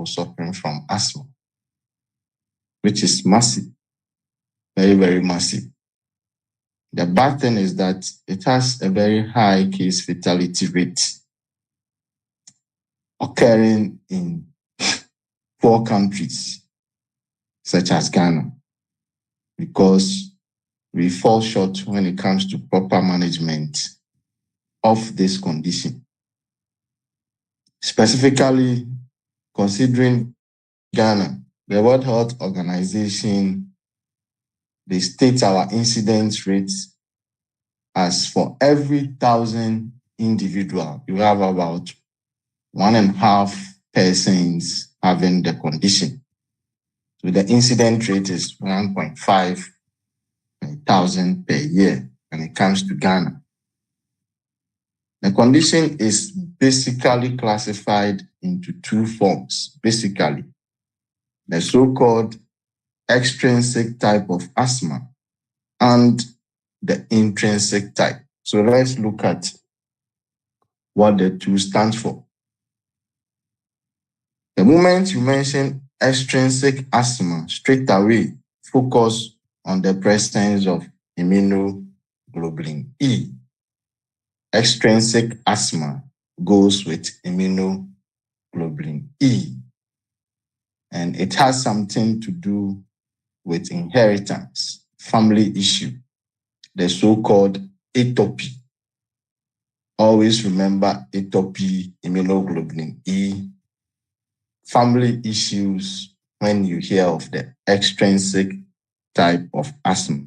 suffering from asthma, which is massive, very, very massive. The bad thing is that it has a very high case fatality rate occurring in poor countries such as Ghana, because we fall short when it comes to proper management of this condition. Specifically, considering Ghana, the World Health Organization, they state our incidence rate as for every 1,000 individual, you have about 1.5 persons having the condition. So the incident rate is 1.5 per 1,000 per year when it comes to Ghana. The condition is basically classified into two forms. Basically, the so-called extrinsic type of asthma and the intrinsic type. So let's look at what the two stands for. The moment you mention extrinsic asthma, straight away focus on the presence of immunoglobulin E. Extrinsic asthma goes with immunoglobulin E, and it has something to do with inheritance, family issue, the so-called atopy. Always remember atopy, immunoglobulin E, family issues when you hear of the extrinsic type of asthma.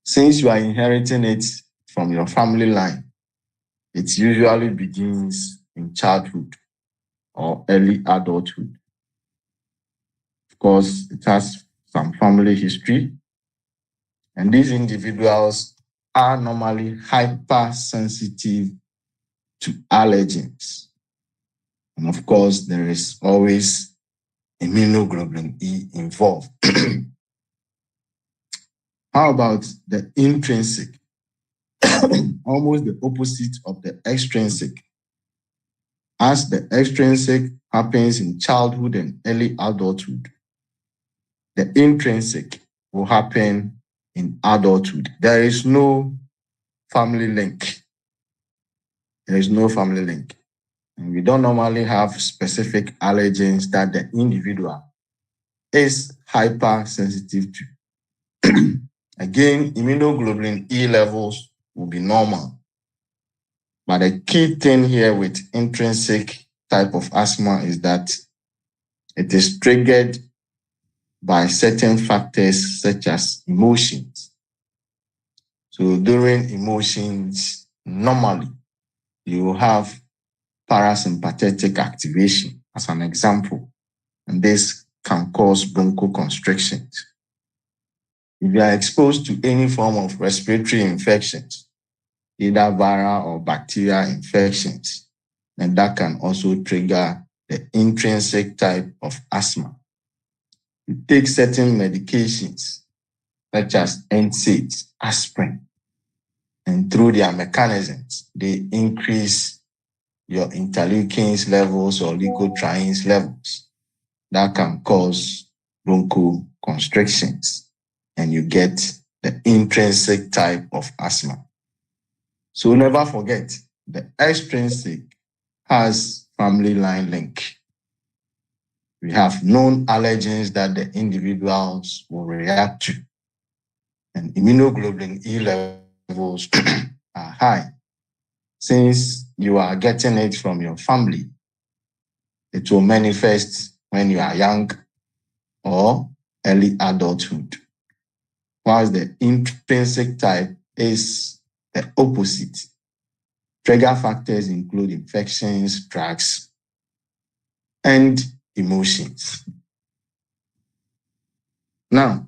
Since you are inheriting it from your family line, it usually begins in childhood or early adulthood. Of course, it has some family history, and these individuals are normally hypersensitive to allergens. And of course, there is always immunoglobulin E involved. How about the intrinsic? Almost the opposite of the extrinsic. As the extrinsic happens in childhood and early adulthood, the intrinsic will happen in adulthood. There is no family link. There is no family link. And we don't normally have specific allergens that the individual is hypersensitive to. Again, immunoglobulin E levels will be normal. But the key thing here with intrinsic type of asthma is that it is triggered by certain factors such as emotions. So during emotions, normally you will have parasympathetic activation as an example, and this can cause bronchoconstrictions. If you are exposed to any form of respiratory infections, either viral or bacterial infections, then that can also trigger the intrinsic type of asthma. You take certain medications such as NSAIDs, aspirin, and through their mechanisms, they increase your interleukins levels or leukotrienes levels. That can cause bronchoconstrictions, and you get the intrinsic type of asthma. So never forget, the extrinsic has family line link. We have known allergens that the individuals will react to, and immunoglobulin E levels are high. Since you are getting it from your family, it will manifest when you are young or early adulthood. Whilst the intrinsic type is the opposite. Trigger factors include infections, drugs, and emotions. Now,